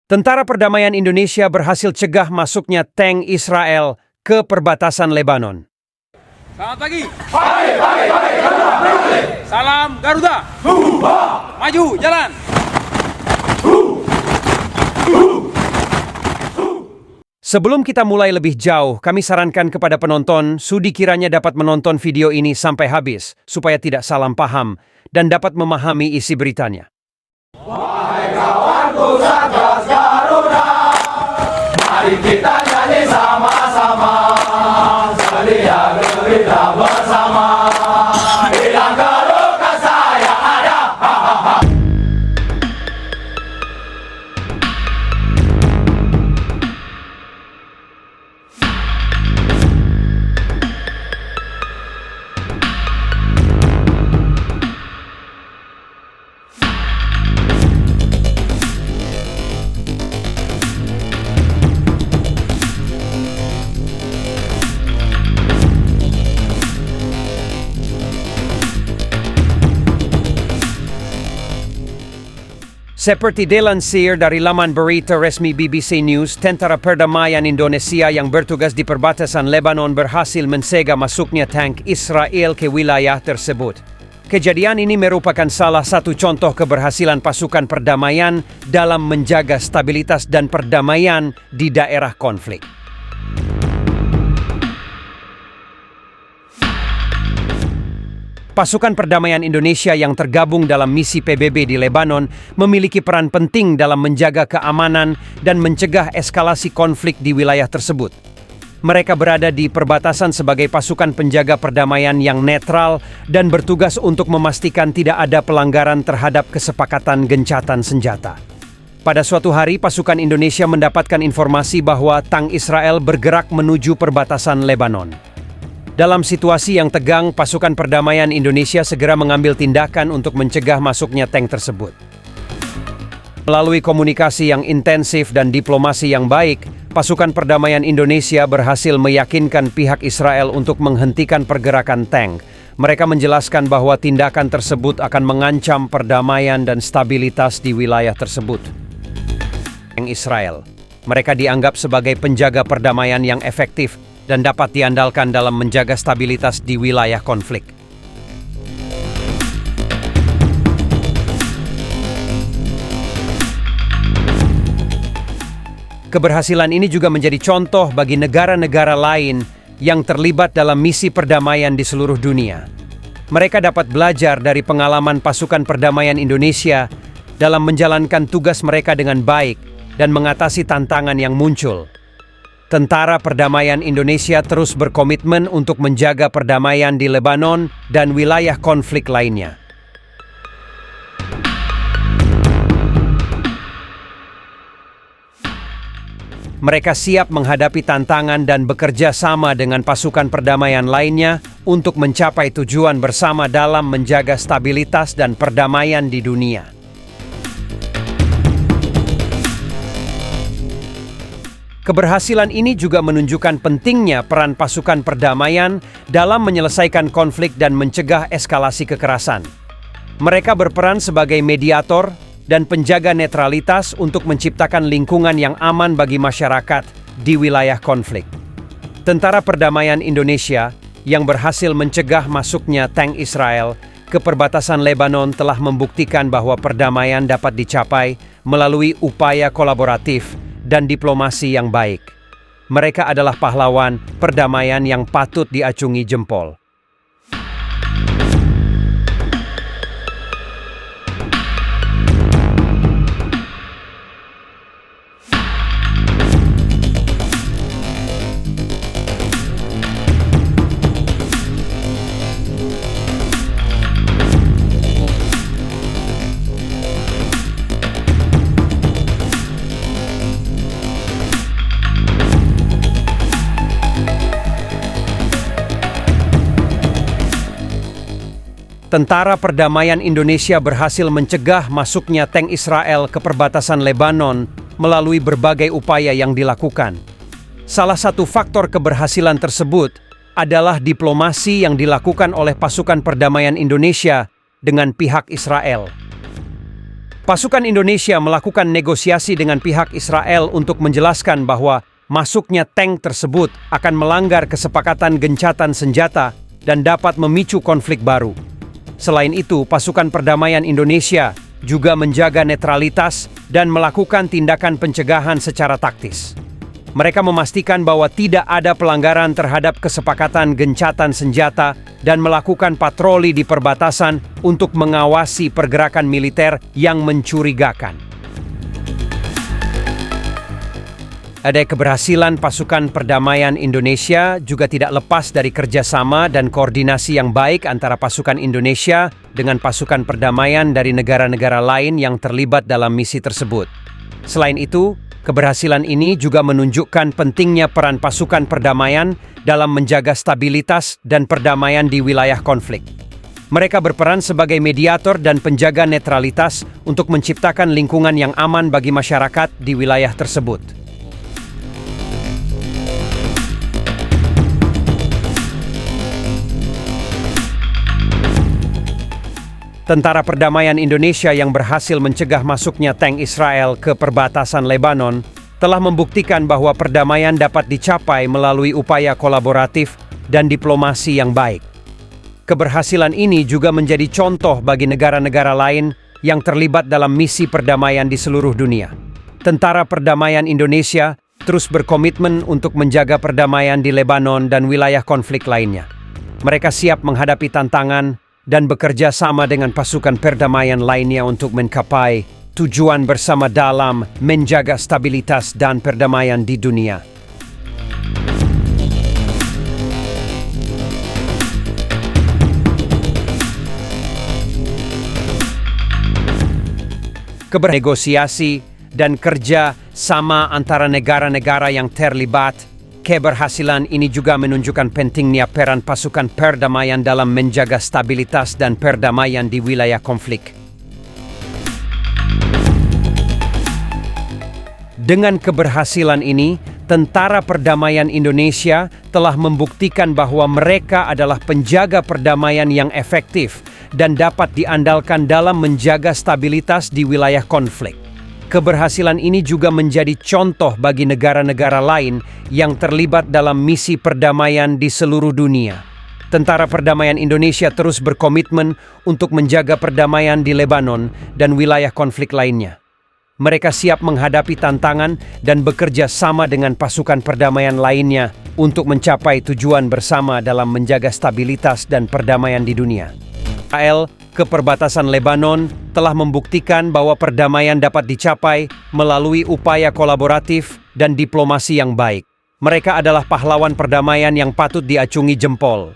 Tentara Perdamaian Indonesia berhasil cegah masuknya tank Israel ke perbatasan Lebanon. Selamat pagi. Salam Garuda. Maju, jalan. Sebelum kita mulai lebih jauh, kami sarankan kepada penonton sudi kiranya dapat menonton video ini sampai habis supaya tidak salah paham dan dapat memahami isi beritanya. Wahai kawanku Satgas Garuda, mari kita nyanyi sama-sama, sedia gembira bersama, hilang keluh saya ada. Seperti dilansir dari laman berita resmi BBC News, Tentara Perdamaian Indonesia yang bertugas di perbatasan Lebanon berhasil mencegah masuknya tank Israel ke wilayah tersebut. Kejadian ini merupakan salah satu contoh keberhasilan pasukan perdamaian dalam menjaga stabilitas dan perdamaian di daerah konflik. Pasukan Perdamaian Indonesia yang tergabung dalam misi PBB di Lebanon memiliki peran penting dalam menjaga keamanan dan mencegah eskalasi konflik di wilayah tersebut. Mereka berada di perbatasan sebagai pasukan penjaga perdamaian yang netral dan bertugas untuk memastikan tidak ada pelanggaran terhadap kesepakatan gencatan senjata. Pada suatu hari, pasukan Indonesia mendapatkan informasi bahwa tank Israel bergerak menuju perbatasan Lebanon. Dalam situasi yang tegang, pasukan perdamaian Indonesia segera mengambil tindakan untuk mencegah masuknya tank tersebut. Melalui komunikasi yang intensif dan diplomasi yang baik, pasukan perdamaian Indonesia berhasil meyakinkan pihak Israel untuk menghentikan pergerakan tank. Mereka menjelaskan bahwa tindakan tersebut akan mengancam perdamaian dan stabilitas di wilayah tersebut. Tank Israel, mereka dianggap sebagai penjaga perdamaian yang efektif dan dapat diandalkan dalam menjaga stabilitas di wilayah konflik. Keberhasilan ini juga menjadi contoh bagi negara-negara lain yang terlibat dalam misi perdamaian di seluruh dunia. Mereka dapat belajar dari pengalaman pasukan perdamaian Indonesia dalam menjalankan tugas mereka dengan baik dan mengatasi tantangan yang muncul. Tentara Perdamaian Indonesia terus berkomitmen untuk menjaga perdamaian di Lebanon dan wilayah konflik lainnya. Mereka siap menghadapi tantangan dan bekerja sama dengan pasukan perdamaian lainnya untuk mencapai tujuan bersama dalam menjaga stabilitas dan perdamaian di dunia. Keberhasilan ini juga menunjukkan pentingnya peran pasukan perdamaian dalam menyelesaikan konflik dan mencegah eskalasi kekerasan. Mereka berperan sebagai mediator dan penjaga netralitas untuk menciptakan lingkungan yang aman bagi masyarakat di wilayah konflik. Tentara Perdamaian Indonesia yang berhasil mencegah masuknya tank Israel ke perbatasan Lebanon telah membuktikan bahwa perdamaian dapat dicapai melalui upaya kolaboratif dan diplomasi yang baik. Mereka adalah pahlawan perdamaian yang patut diacungi jempol. Tentara Perdamaian Indonesia berhasil mencegah masuknya tank Israel ke perbatasan Lebanon melalui berbagai upaya yang dilakukan. Salah satu faktor keberhasilan tersebut adalah diplomasi yang dilakukan oleh pasukan perdamaian Indonesia dengan pihak Israel. Pasukan Indonesia melakukan negosiasi dengan pihak Israel untuk menjelaskan bahwa masuknya tank tersebut akan melanggar kesepakatan gencatan senjata dan dapat memicu konflik baru. Selain itu, pasukan perdamaian Indonesia juga menjaga netralitas dan melakukan tindakan pencegahan secara taktis. Mereka memastikan bahwa tidak ada pelanggaran terhadap kesepakatan gencatan senjata dan melakukan patroli di perbatasan untuk mengawasi pergerakan militer yang mencurigakan. Ada keberhasilan pasukan perdamaian Indonesia juga tidak lepas dari kerjasama dan koordinasi yang baik antara pasukan Indonesia dengan pasukan perdamaian dari negara-negara lain yang terlibat dalam misi tersebut. Selain itu, keberhasilan ini juga menunjukkan pentingnya peran pasukan perdamaian dalam menjaga stabilitas dan perdamaian di wilayah konflik. Mereka berperan sebagai mediator dan penjaga netralitas untuk menciptakan lingkungan yang aman bagi masyarakat di wilayah tersebut. Tentara Perdamaian Indonesia yang berhasil mencegah masuknya tank Israel ke perbatasan Lebanon telah membuktikan bahwa perdamaian dapat dicapai melalui upaya kolaboratif dan diplomasi yang baik. Keberhasilan ini juga menjadi contoh bagi negara-negara lain yang terlibat dalam misi perdamaian di seluruh dunia. Tentara Perdamaian Indonesia terus berkomitmen untuk menjaga perdamaian di Lebanon dan wilayah konflik lainnya. Mereka siap menghadapi tantangan dan bekerja sama dengan pasukan perdamaian lainnya untuk mencapai tujuan bersama dalam menjaga stabilitas dan perdamaian di dunia. Negosiasi dan kerja sama antara negara-negara yang terlibat. Keberhasilan ini juga menunjukkan pentingnya peran pasukan perdamaian dalam menjaga stabilitas dan perdamaian di wilayah konflik. Dengan keberhasilan ini, Tentara Perdamaian Indonesia telah membuktikan bahwa mereka adalah penjaga perdamaian yang efektif dan dapat diandalkan dalam menjaga stabilitas di wilayah konflik. Keberhasilan ini juga menjadi contoh bagi negara-negara lain yang terlibat dalam misi perdamaian di seluruh dunia. Tentara Perdamaian Indonesia terus berkomitmen untuk menjaga perdamaian di Lebanon dan wilayah konflik lainnya. Mereka siap menghadapi tantangan dan bekerja sama dengan pasukan perdamaian lainnya untuk mencapai tujuan bersama dalam menjaga stabilitas dan perdamaian di dunia. Israel ke perbatasan Lebanon telah membuktikan bahwa perdamaian dapat dicapai melalui upaya kolaboratif dan diplomasi yang baik. Mereka adalah pahlawan perdamaian yang patut diacungi jempol.